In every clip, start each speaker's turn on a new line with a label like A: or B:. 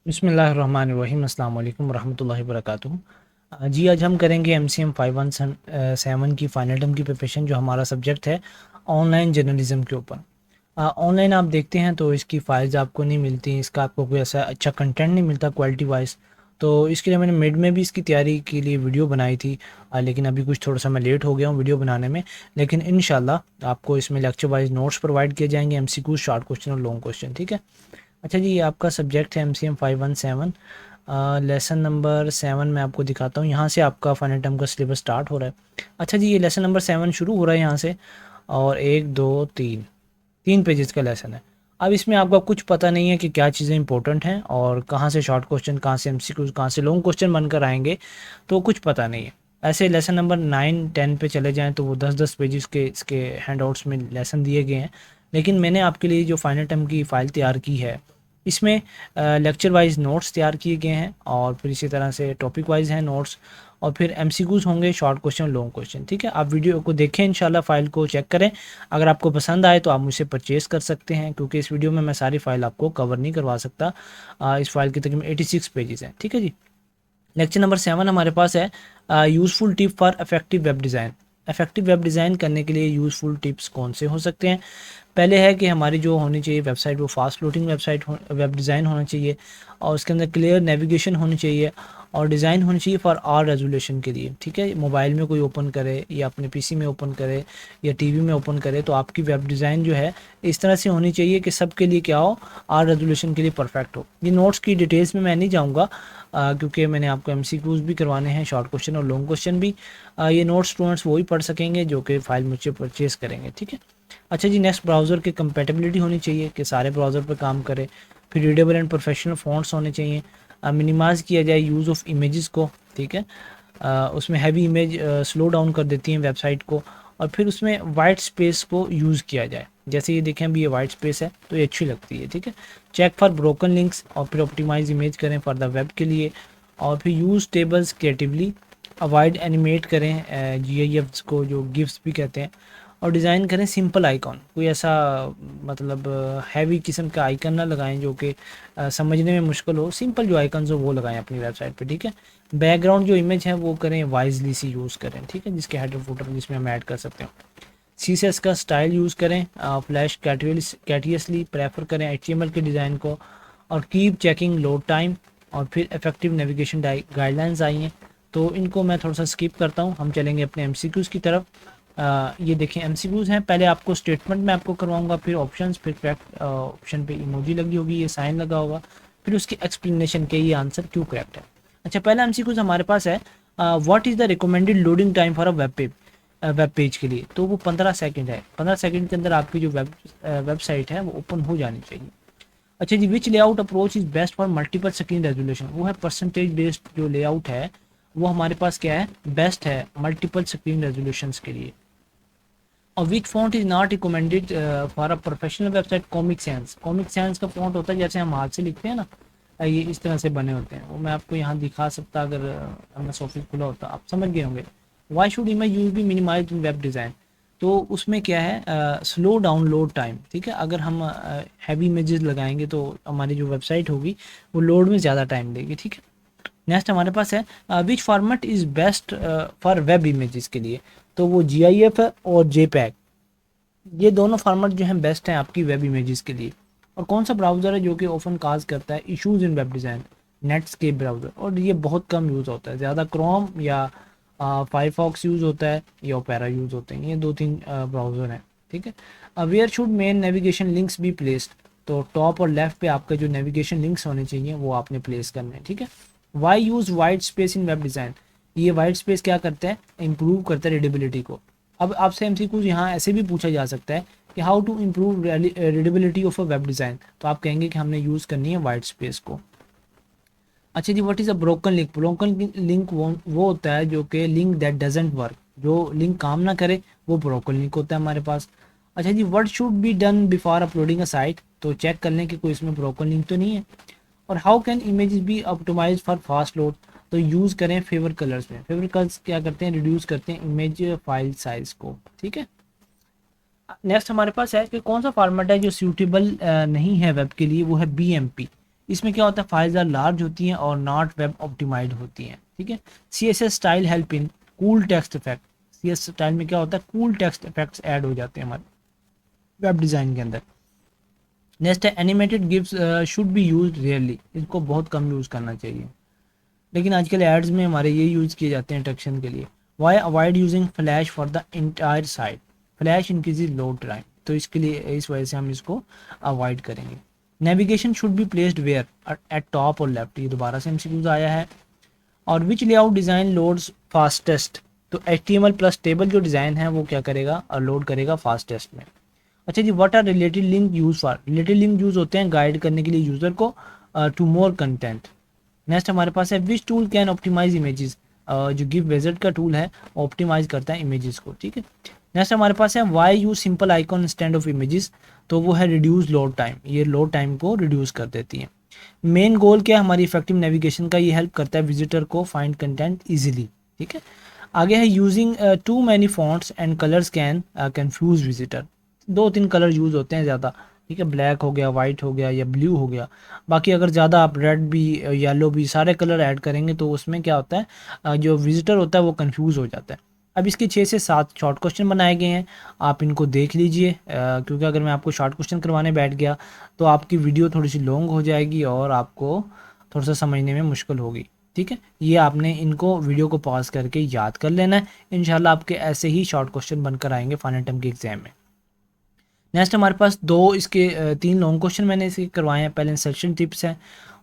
A: बिस्मिल्लाहिर्रहमानिर्रहीम अस्सलाम वालेकुम रहमतुल्लाहि वबरकातुहू। जी आज हम करेंगे MCM 517 की फ़ाइनल टर्म की प्रिपरेशन, जो हमारा सब्जेक्ट है ऑनलाइन जर्नलिज़्म के ऊपर। ऑनलाइन आप देखते हैं तो इसकी फ़ाइल्स आपको नहीं मिलती, इसका आपको कोई ऐसा अच्छा कंटेंट नहीं मिलता क्वालिटी वाइज। तो इसके लिए मैंने मिड में भी इसकी तैयारी के लिए वीडियो बनाई थी, लेकिन अभी कुछ थोड़ा सा मैं लेट हो गया हूँ वीडियो बनाने में। लेकिन इंशाल्लाह आपको इसमें लेक्चर वाइज नोट्स प्रोवाइड किए जाएंगे, MCQ, शॉर्ट क्वेश्चन और लॉन्ग क्वेश्चन, ठीक है। अच्छा जी, ये आपका सब्जेक्ट है MCM 517। लेसन नंबर 7 मैं आपको दिखाता हूँ। यहाँ से आपका फाइनल टर्म का सिलेबस स्टार्ट हो रहा है। अच्छा जी, ये लेसन नंबर 7 शुरू हो रहा है यहाँ से, और 1 2 3 पेजेस का लेसन है। अब इसमें आपका कुछ पता नहीं है कि क्या चीज़ें इंपॉर्टेंट हैं और कहाँ से शॉर्ट क्वेश्चन, कहाँ से MCQ, कहाँ से लॉन्ग क्वेश्चन बनकर आएंगे, तो कुछ पता नहीं है। ऐसे लेसन नंबर 9 10 पे चले जाएँ तो वो 10 10 पेजेस के इसके हैंडआउट्स में लेसन दिए गए हैं। लेकिन मैंने आपके लिए जो फाइनल टर्म की फ़ाइल तैयार की है, इसमें लेक्चर वाइज नोट्स तैयार किए गए हैं, और फिर इसी तरह से टॉपिक वाइज हैं नोट्स, और फिर MCQs होंगे, शॉर्ट क्वेश्चन, लॉन्ग क्वेश्चन, ठीक है। आप वीडियो को देखें, इंशाल्लाह फ़ाइल को चेक करें। अगर आपको पसंद आए तो आप मुझसे परचेज़ कर सकते हैं, क्योंकि इस वीडियो में मैं सारी फ़ाइल आपको कवर नहीं करवा सकता। इस फाइल की तकरीबन 86 पेजेस हैं, ठीक है जी। लेक्चर नंबर 7 हमारे पास है useful tip for effective web design. Effective web design करने के लिए यूज़फुल टिप्स कौन से हो सकते हैं? पहले है कि हमारी जो होनी चाहिए वेबसाइट, वो fast loading website web design होना चाहिए, और उसके अंदर क्लियर नेविगेशन होनी चाहिए, और डिज़ाइन होनी चाहिए फॉर ऑल रेजोल्यूशन के लिए, ठीक है। मोबाइल में कोई ओपन करे या अपने PC में ओपन करे या TV में ओपन करे, तो आपकी वेब डिज़ाइन जो है इस तरह से होनी चाहिए कि सबके लिए क्या हो, ऑल रेजोल्यूशन के लिए परफेक्ट हो। ये नोट्स की डिटेल्स में मैं नहीं जाऊँगा, क्योंकि मैंने आपको MCQs भी करवाने हैं, शॉर्ट क्वेश्चन और लॉन्ग क्वेश्चन भी। ये नोट्स स्टूडेंट्स वही पढ़ सकेंगे जो कि फ़ाइल मुझसे परचेज़ करेंगे, ठीक है। अच्छा जी, नेक्स्ट ब्राउज़र की कंपैटिबिलिटी होनी चाहिए कि सारे ब्राउज़र पर काम करे। फिर रीडेबल एंड प्रोफेशनल फ़ॉन्ट्स होने चाहिए। मिनिमाइज़ किया जाए यूज़ ऑफ इमेजेस को, ठीक है। उसमें हैवी इमेज स्लो डाउन कर देती हैं वेबसाइट को। और फिर उसमें वाइट स्पेस को यूज़ किया जाए, जैसे ये देखें अभी ये वाइट स्पेस है तो ये अच्छी लगती है, ठीक है। चेक फॉर ब्रोकन लिंक्स, और फिर ऑप्टिमाइज इमेज करें फॉर द वेब के लिए। और फिर use tables creatively, avoid animate करें GIFs को, जो गिफ्स भी कहते हैं। और डिज़ाइन करें सिंपल आइकॉन, कोई ऐसा मतलब हैवी किस्म का आइकन ना लगाएं जो कि समझने में मुश्किल हो। सिंपल जो आइकन्स हो वो लगाएं अपनी वेबसाइट पे, ठीक है। बैकग्राउंड जो इमेज है वो करें वाइजली सी यूज़ करें, ठीक है, जिसके हेडर फुटर जिसमें हम ऐड कर सकते हैं। CSS का स्टाइल यूज़ करें, फ्लैश कैटियसली प्रेफर करें HTML के डिज़ाइन को। और कीप चेकिंग लोड टाइम। और फिर इफेक्टिव नेविगेशन गाइडलाइंस आई हैं, तो इनको मैं थोड़ा सा स्किप करता हूँ। हम चलेंगे अपने MCQs की तरफ। ये देखें MCQs हैं। पहले आपको स्टेटमेंट में आपको करवाऊंगा, फिर ऑप्शंस, फिर करेक्ट ऑप्शन पे इमोजी लगी होगी, ये साइन लगा होगा, फिर उसकी एक्सप्लेनेशन के ये आंसर क्यों करेक्ट है। अच्छा, पहला MCQs हमारे पास है, what is the recommended loading time for a web page के लिए। तो वो 15 सेकंड है। 15 सेकंड के अंदर आपकी जो वेबसाइट है वो ओपन हो जानी चाहिए। अच्छा जी, which layout approach is best for multiple screen resolution. वो है परसेंटेज बेस्ड जो लेआउट है, वो हमारे पास क्या है, बेस्ट है मल्टीपल स्क्रीन रेजोल्यूशंस के लिए। और which font is not recommended for a professional website. Comic Sans, Comic Sans का फॉन्ट होता है जैसे हम हाथ से लिखते हैं ना, ये इस तरह से बने होते हैं। वो मैं आपको यहाँ दिखा सकता, अगर MS ऑफिस खुला होता, आप समझ गए होंगे। Why should image use be minimise in web design. तो उसमें क्या है, स्लो डाउनलोड टाइम, ठीक है। अगर हम हैवी इमेजेस लगाएंगे तो हमारी जो वेबसाइट होगी वो लोड में ज़्यादा टाइम लेगी, ठीक है। नेक्स्ट हमारे पास है, विच format is best for web images के लिए। तो वो GIF है और JPEG, ये दोनों फॉर्मेट जो हैं बेस्ट हैं आपकी वेब इमेजेस के लिए। और कौन सा ब्राउज़र है जो कि ऑफन काज करता है issues in web design? Netscape browser, और ये बहुत कम यूज़ होता है, ज़्यादा क्रोम या फायरफॉक्स यूज़ होता है या ओपेरा यूज़ होते हैं। ये 2 3 ब्राउज़र हैं, ठीक है। Where should main navigation links be placed. तो टॉप और लेफ्ट पे आपके जो नेविगेशन लिंक्स होने चाहिए वो आपने प्लेस करने हैं, ठीक है। Why use white space in web design. ये वाइट स्पेस क्या करता है, इंप्रूव करता है रीडेबिलिटी को। अब आपसे MCQs यहाँ ऐसे भी पूछा जा सकता है कि how to improve readability of a web design, तो आप कहेंगे कि हमने यूज़ करनी है वाइट स्पेस को। अच्छा जी, what is a broken link. Broken link वो होता है जो कि लिंक दैट डजेंट वर्क, जो लिंक काम ना करे वो ब्रोकन लिंक होता है हमारे पास। अच्छा जी, what should be done before uploading a site. तो चेक कर लें कि कोई इसमें ब्रोकन लिंक तो नहीं है। और how can images be optimise for fast load. तो यूज़ करें फेवर कलर्स में। फेवर कलर्स क्या करते हैं, रिड्यूस करते हैं इमेज फाइल साइज को, ठीक है। नेक्स्ट हमारे पास है कि कौन सा फॉर्मेट है जो सूटेबल नहीं है वेब के लिए, वो है BMP। इसमें क्या होता है, फाइल्स आर लार्ज होती हैं और नॉट वेब ऑप्टिमाइज्ड होती हैं, ठीक है। CSS style help in cool text effect, CSS style में क्या होता है, कूल टेक्स्ट इफेक्ट्स ऐड हो जाते हैं हमारे वेब डिज़ाइन के अंदर। नेक्स्ट है animated gives should be use rarely, इसको बहुत कम यूज़ करना चाहिए, लेकिन आजकल एड्स में हमारे ये यूज़ किए जाते हैं इंट्रक्शन के लिए। Why avoid using flash for the entire site, flash increase load time, तो इसके लिए इस वजह से हम इसको अवॉइड करेंगे। Navigation should be placed where, at top और लेफ्ट, ये दोबारा से MCQs आया है। और which layout design loads fastest, तो HTML प्लस टेबल जो डिज़ाइन है वो क्या करेगा, लोड करेगा फास्टेस्ट में। अच्छा जी, what are related link use for, related link use होते हैं गाइड करने के लिए यूज़र को टू मोर कंटेंट। नेक्स्ट हमारे पास है which tool can optimise images, जो गिव विज़ार्ड का टूल है ऑप्टिमाइज करता है इमेजेस को, ठीक है। नेक्स्ट हमारे पास है why use simple icon instead of images, तो वो है रिड्यूस लोड टाइम, ये लोड टाइम को रिड्यूस कर देती है। मेन गोल क्या है हमारी इफेक्टिव नेविगेशन का, ये हेल्प करता है विजिटर को फाइंड कंटेंट इजीली, ठीक है। आगे है using too many fonts and colours can confuse visitor, 2-3 colour use होते हैं ज़्यादा, ठीक है, ब्लैक हो गया, वाइट हो गया या ब्लू हो गया। बाकी अगर ज़्यादा आप रेड भी येलो भी सारे कलर ऐड करेंगे तो उसमें क्या होता है, जो विजिटर होता है वो कंफ्यूज हो जाता है। अब इसके 6 से 7 शॉर्ट क्वेश्चन बनाए गए हैं, आप इनको देख लीजिए, क्योंकि अगर मैं आपको शॉर्ट क्वेश्चन करवाने बैठ गया तो आपकी वीडियो थोड़ी सी लॉन्ग हो जाएगी और आपको थोड़ा सा समझने में मुश्किल होगी, ठीक है। ये आपने इनको वीडियो को पॉज करके याद कर लेना है, इंशाल्लाह आपके ऐसे ही शॉर्ट क्वेश्चन बनकर आएंगे फाइनल टर्म के एग्जाम में। नेक्स्ट हमारे पास इसके 3 लॉन्ग क्वेश्चन मैंने इसके करवाए हैं, पहले इंसर्शन टिप्स हैं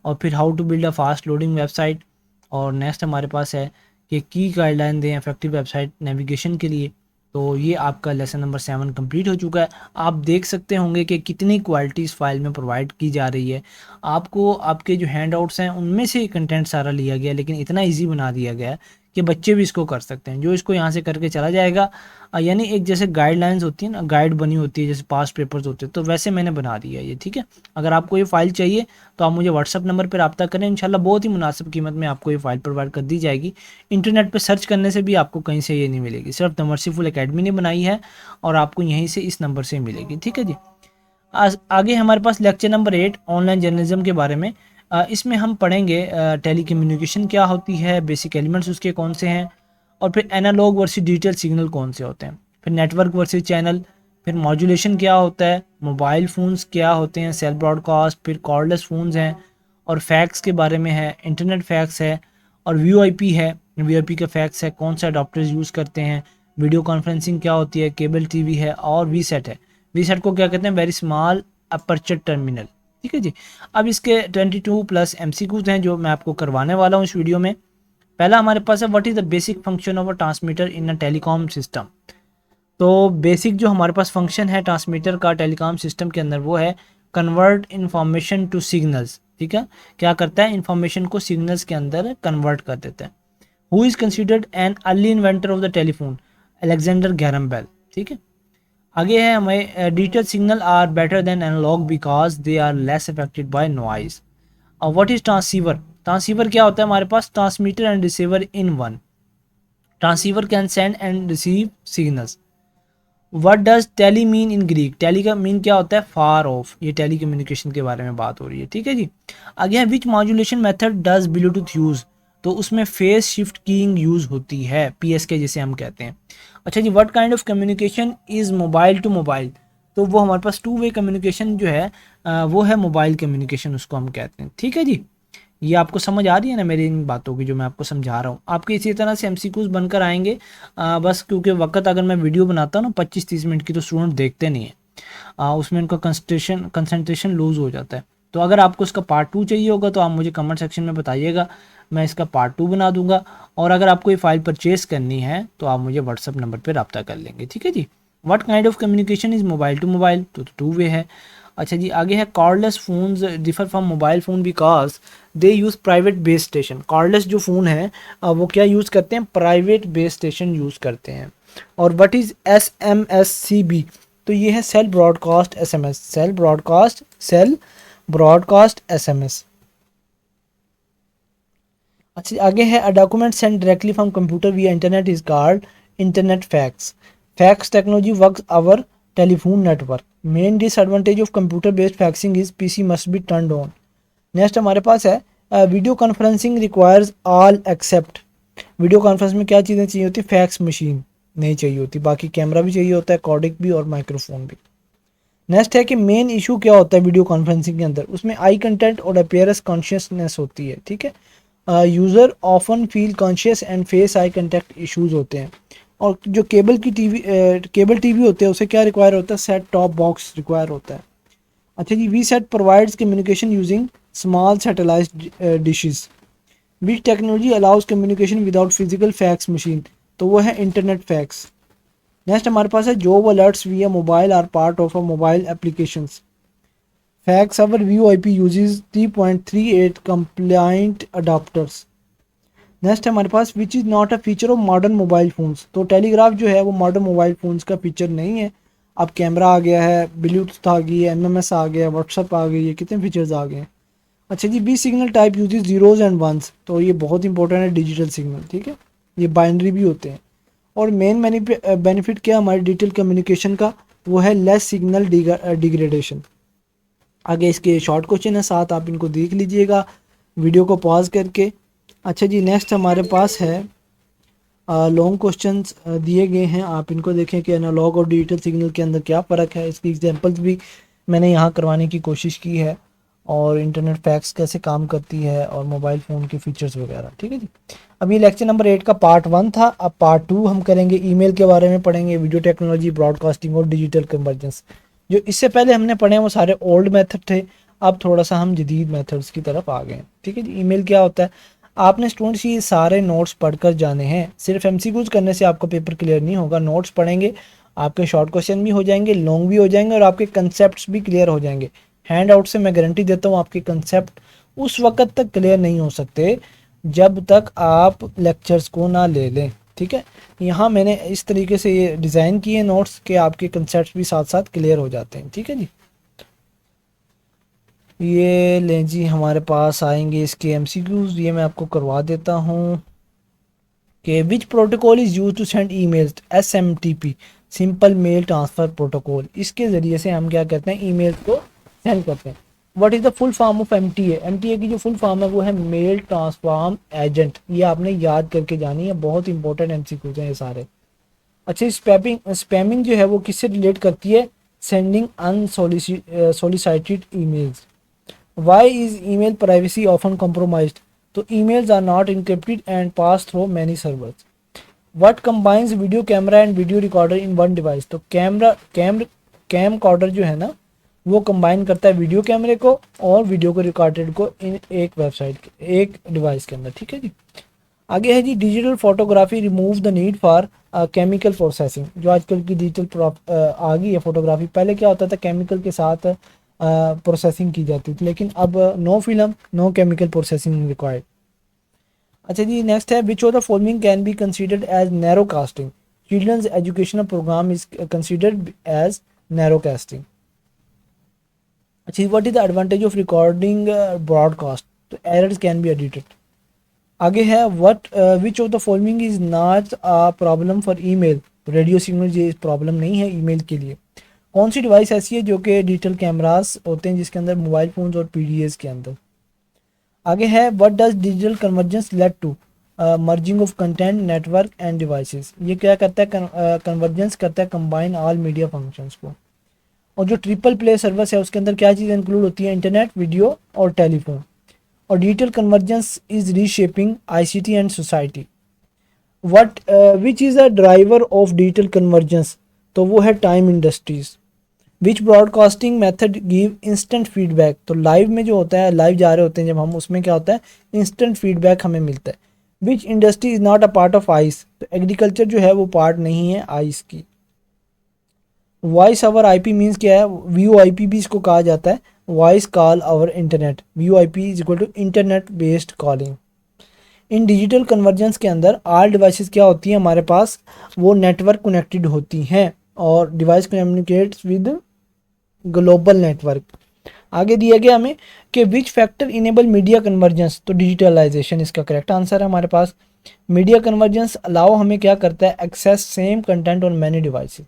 A: और फिर how to build a fast loading website, और नेक्स्ट हमारे पास है कि की गाइडलाइन दें इफेक्टिव वेबसाइट नेविगेशन के लिए। तो ये आपका लेसन नंबर 7 कंप्लीट हो चुका है। आप देख सकते होंगे कि कितनी क्वालिटी इस फाइल में प्रोवाइड की जा रही है। आपको आपके जो हैंड आउट्स हैं उनमें से कंटेंट सारा लिया गया, लेकिन इतना ईजी बना दिया गया है कि बच्चे भी इसको कर सकते हैं। जो इसको यहाँ से करके चला जाएगा, यानी एक जैसे गाइडलाइंस होती है ना, गाइड बनी होती है जैसे पास्ट पेपर्स होते हैं, तो वैसे मैंने बना दिया है ये, ठीक है। अगर आपको ये फ़ाइल चाहिए तो आप मुझे व्हाट्सअप नंबर पर रब्ता करें, इंशाल्लाह बहुत ही मुनासिब कीमत में आपको ये फ़ाइल प्रोवाइड कर दी जाएगी। इंटरनेट पर सर्च करने से भी आपको कहीं से ये नहीं मिलेगी, सिर्फ द मर्सीफुल एकेडमी ने बनाई है और आपको यहीं से इस नंबर से मिलेगी, ठीक है जी। आगे हमारे पास लेक्चर नंबर 8 ऑनलाइन जर्नलिज्म के बारे में। इसमें हम पढ़ेंगे टेली कम्युनिकेशन क्या होती है, बेसिक एलिमेंट्स उसके कौन से हैं, और फिर एनालॉग वर्सेस डिजिटल सिग्नल कौन से होते हैं, फिर नेटवर्क वर्सेस चैनल, फिर मॉड्यूलेशन क्या होता है, मोबाइल फ़ोन्स क्या होते हैं, सेल ब्रॉडकास्ट, फिर कॉर्डलेस फ़ोन्स हैं, और फैक्स के बारे में है, इंटरनेट फैक्स है, और वीओआईपी है, वीओआईपी का फैक्स है, कौन सा अडॉप्टर्स यूज़ करते हैं, वीडियो कॉन्फ्रेंसिंग क्या होती है, केबल टीवी है, और वीसेट है। वीसेट को क्या कहते हैं, वेरी स्मॉल अपर्चर टर्मिनल, ठीक है जी। अब इसके 22+ MCQs हैं जो मैं आपको करवाने वाला हूँ इस वीडियो में। पहला हमारे पास है what is the basic function of a transmitter in a telecom system. तो बेसिक जो हमारे पास फंक्शन है ट्रांसमीटर का टेलीकॉम सिस्टम के अंदर वो है कन्वर्ट इन्फॉर्मेशन टू सिग्नल्स, ठीक है। क्या करता है, इन्फॉर्मेशन को सिग्नल्स के अंदर कन्वर्ट कर देता है। Who is considered an early inventor of the telephone, Alexander Graham Bell, ठीक है। आगे है हमें digital signal are better than analog because they are less affected by noise. और व्हाट इज ट्रांसीवर, ट्रांसीवर क्या होता है हमारे पास, transmitter and receiver in one. Transceiver can send and receive signals. What does tele mean in Greek, tele का mean क्या होता है, फार ऑफ, ये टेली कम्युनिकेशन के बारे में बात हो रही है, ठीक है जी। आगे है which modulation method does Bluetooth use, तो उसमें फेस शिफ्ट कीइंग यूज होती है, PSK जिसे हम कहते हैं। अच्छा जी, what kind of communication is mobile to mobile, तो वो हमारे पास 2 वे कम्युनिकेशन जो है वो है मोबाइल कम्युनिकेशन उसको हम कहते हैं, ठीक है जी। ये आपको समझ आ रही है ना मेरी इन बातों की जो मैं आपको समझा रहा हूँ। आपके इसी तरह से MCQs बनकर आएंगे, बस क्योंकि वक्त अगर मैं वीडियो बनाता हूँ ना 25-30 मिनट की तो स्टूडेंट देखते नहीं है, उसमें उनका कंसंट्रेशन लूज़ हो जाता है। तो अगर आपको इसका पार्ट 2 चाहिए होगा तो आप मुझे कमेंट सेक्शन में बताइएगा, मैं इसका पार्ट 2 बना दूंगा। और अगर आपको ये फाइल परचेज़ करनी है तो आप मुझे व्हाट्सअप नंबर पर रब्ता कर लेंगे, ठीक है जी। What kind of communication is mobile to mobile, तो 2 वे है। अच्छा जी, आगे है cordless phones differ from mobile phone because they use private base station. Cordless जो फ़ोन है वो क्या यूज़ करते हैं, प्राइवेट बेस स्टेशन यूज़ करते हैं। और व्हाट इज़ SMSCB, तो ये है cell broadcast SMS, cell broadcast SMS। अच्छा आगे है a document send directly from computer via internet is called internet fax. Fax technology works over telephone network. Main disadvantage of computer based faxing is PC must be turned on. Next हमारे पास है video conferencing requires all except. Video conference में क्या चीज़ें चाहिए होती है, fax machine नहीं चाहिए होती, बाकी कैमरा भी चाहिए होता है, कोडेक भी और माइक्रोफोन भी। नेक्स्ट है कि मेन इशू क्या होता है वीडियो कॉन्फ्रेंसिंग के अंदर, उसमें आई कंटेंट और अपीयरेंस कॉन्शियसनेस होती है, ठीक है। User often feel conscious and face eye contact issues होते हैं। और जो केबल टीवी होते हैं उसे क्या रिक्वायर होता है, सेट टॉप बॉक्स रिक्वायर होता है। अच्छा जी, VSAT provides communication using small satellite dishes. Which technology allows communication without physical fax machine, तो वो है इंटरनेट फैक्स। नेक्स्ट हमारे पास है job alerts via mobile are part of a mobile applications. Fax over V I P uses 3.38 compliant adapters. नेक्स्ट है हमारे पास which is not a feature of modern mobile phones, तो टेलीग्राफ जो है वो मॉडर्न मोबाइल फ़ोन्स का feature नहीं है। अब कैमरा आ गया है, ब्लूटूथ आ गई है, एमएमएस आ गया है, व्हाट्सअप आ गई है, कितने फीचर्स आ गए हैं। अच्छा जी, B signal type uses zeros and ones, तो ये बहुत इंपॉर्टेंट है डिजिटल सिग्नल, ठीक है, ये बाइनरी भी होते हैं। और मेन बेनिफिट क्या हमारे डिजिटल कम्युनिकेशन का, वो है लेस सिग्नल डिग्रेडेशन। आगे इसके शॉर्ट क्वेश्चन है 7, आप इनको देख लीजिएगा वीडियो को पॉज करके। अच्छा जी, नेक्स्ट हमारे पास है लॉन्ग क्वेश्चंस दिए गए हैं, आप इनको देखें कि एनालॉग और डिजिटल सिग्नल के अंदर क्या फ़र्क है। इसकी एग्जांपल्स भी मैंने यहाँ करवाने की कोशिश की है, और इंटरनेट फैक्स कैसे काम करती है, और मोबाइल फ़ोन के फीचर्स वगैरह, ठीक है जी। अब ये लेक्चर नंबर 8 का पार्ट 1 था। अब पार्ट 2 हम करेंगे, ईमेल के बारे में पढ़ेंगे, वीडियो टेक्नोलॉजी, ब्रॉडकास्टिंग और डिजिटल कन्वर्जेंस। जो इससे पहले हमने पढ़े हैं वो सारे ओल्ड मेथड थे, अब थोड़ा सा हम जदीद मेथड्स की तरफ आ गए हैं, ठीक है जी। ईमेल क्या होता है, आपने स्टूडेंट्स ये सारे नोट्स पढ़कर जाने हैं, सिर्फ एमसीक्यूज करने से आपका पेपर क्लियर नहीं होगा। नोट्स पढ़ेंगे, आपके शॉर्ट क्वेश्चन भी हो जाएंगे, लॉन्ग भी हो जाएंगे, और आपके कंसेप्ट भी क्लियर हो जाएंगे। हैंड आउट से मैं गारंटी देता हूँ आपके कंसेप्ट उस वक्त तक क्लियर नहीं हो सकते जब तक आप लेक्चर्स को ना ले लें, ठीक है। यहाँ मैंने इस तरीके से ये डिज़ाइन किए नोट्स के आपके कंसेप्ट भी साथ साथ क्लियर हो जाते हैं, ठीक है जी। ये लें जी, हमारे पास आएंगे इसके एमसीक्यूज, ये मैं आपको करवा देता हूँ कि which protocol is use to send emails, SMTP, simple mail transfer protocol. इसके ज़रिए से हम क्या करते हैं, ईमेल को सेंड करते हैं। What is the full form of MTA, MTA की जो फुल फॉर्म है वो है मेल ट्रांसफॉर्म एजेंट। ये आपने याद करके जानी है, बहुत इंपॉर्टेंट एमसीक्यूज हैं ये सारे। अच्छा, स्पैमिंग जो है वो किससे रिलेट करती है, sending unsolicited emails. Why is email privacy often compromised? तो emails are not encrypted and pass through many servers. What combines video camera and video recorder in one device? तो कैम कॉर्डर जो है ना वो कंबाइन करता है वीडियो कैमरे को और वीडियो को रिकॉर्डेड को इन एक वेबसाइट के एक डिवाइस के अंदर, ठीक है जी। आगे है जी, digital photography remove the need for chemical processing. जो आजकल की डिजिटल आ गई है फोटोग्राफी, पहले क्या होता था केमिकल के साथ प्रोसेसिंग की जाती थी, लेकिन अब no film no chemical processing required. अच्छा जी, नेक्स्ट है which of the following can be considered as narrowcasting, children's educational program is considered as narrowcasting. अच्छा, what is the advantage of recording broadcast, तो errors can be edited. आगे है what which of the following is not a problem for email, radio signal ये problem नहीं है email के लिए। कौन सी डिवाइस ऐसी है जो कि डिजिटल कैमरास होते हैं जिसके अंदर मोबाइल फ़ोन्स और पीडीएस के अंदर। आगे है what does digital convergence lead to, merging of content network and devices. ये क्या करता है, कन्वर्जेंस करता है कंबाइन ऑल मीडिया फंक्शंस को। और जो ट्रिपल प्ले सर्विस है उसके अंदर क्या चीज़ इंक्लूड होती है, इंटरनेट, वीडियो और टेलीफोन। और digital convergence is reshaping ICT and society. What which is a driver of digital convergence, तो वो है time industries. Which broadcasting method give instant feedback, तो लाइव में जो होता है, लाइव जा रहे होते हैं जब हम, उसमें क्या होता है, इंस्टेंट फीडबैक हमें मिलता है। विच industry is not a part of ice, तो एग्रीकल्चर जो है वो पार्ट नहीं है आइस की। वॉइस ओवर आईपी मीन्स क्या है, वीओआईपी भी इसको कहा जाता है, voice call over internet. VOIP is equal to internet based calling. इन डिजिटल कन्वर्जेंस के अंदर आल डिवाइसेस क्या होती हैं हमारे पास, वो नेटवर्क कनेक्टेड होती हैं, और device communicates with global network. आगे दिया गया हमें कि which factor enable media convergence, तो डिजिटलाइजेशन इसका करेक्ट आंसर है हमारे पास। मीडिया कन्वर्जेंस अलाउ हमें क्या करता है, access same content on many devices.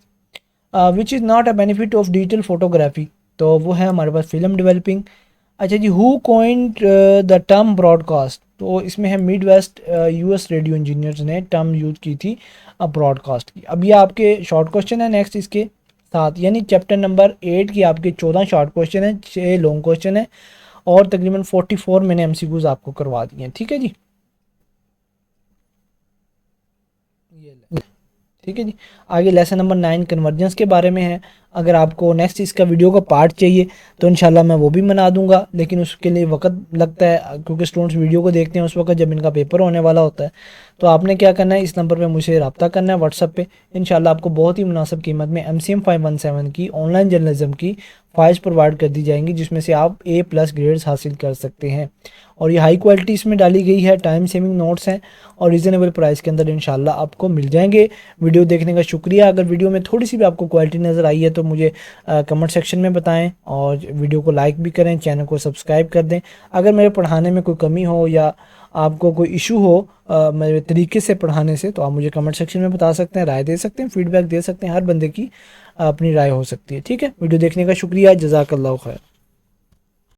A: Which is not a benefit of digital photography, तो वो है हमारे पास फिल्म डेवलपिंग। अच्छा जी, who coined the term broadcast, तो इसमें है Midwest US radio engineers ने टर्म यूज की थी ब्रॉडकास्ट की। अब ये आपके शॉर्ट क्वेश्चन है नेक्स्ट इसके साथ, यानी चैप्टर नंबर 8 की आपके 14 शॉर्ट क्वेश्चन है, 6 लॉन्ग क्वेश्चन है और तकरीबन 44 मैंने एमसीक्यूज आपको करवा दिए हैं। ठीक है जी, ठीक है जी। आगे लेसन नंबर 9 कन्वर्जेंस के बारे में है। अगर आपको नेक्स्ट इसका वीडियो का पार्ट चाहिए तो इंशाल्लाह मैं वो भी बना दूंगा, लेकिन उसके लिए वक्त लगता है क्योंकि स्टूडेंट्स वीडियो को देखते हैं उस वक्त जब इनका पेपर होने वाला होता है। तो आपने क्या करना है, इस नंबर पे मुझे रब्ता करना है व्हाट्सअप पे। इंशाल्लाह आपको बहुत ही मुनासिब कीमत में MCM 517 की ऑनलाइन जर्नलिज्म की फाइल्स प्रोवाइड कर दी जाएंगी, जिसमें से आप A+ ग्रेड्स हासिल कर सकते हैं। और ये हाई क्वालिटी इसमें डाली गई है, टाइम सेविंग नोट्स हैं और रीज़नेबल प्राइस के अंदर इंशाल्लाह आपको मिल जाएंगे। वीडियो देखने का शुक्रिया। अगर वीडियो में थोड़ी सी भी आपको क्वालिटी नज़र आई है तो मुझे कमेंट सेक्शन में बताएं और वीडियो को लाइक भी करें, चैनल को सब्सक्राइब कर दें। अगर मेरे पढ़ाने में कोई कमी हो या आपको कोई इशू हो मेरे तरीके से पढ़ाने से, तो आप मुझे कमेंट सेक्शन में बता सकते हैं, राय दे सकते हैं, फीडबैक दे सकते हैं। हर बंदे की अपनी राय हो सकती है। ठीक है, वीडियो देखने का शुक्रिया, जज़ाकल्लाहु खैर।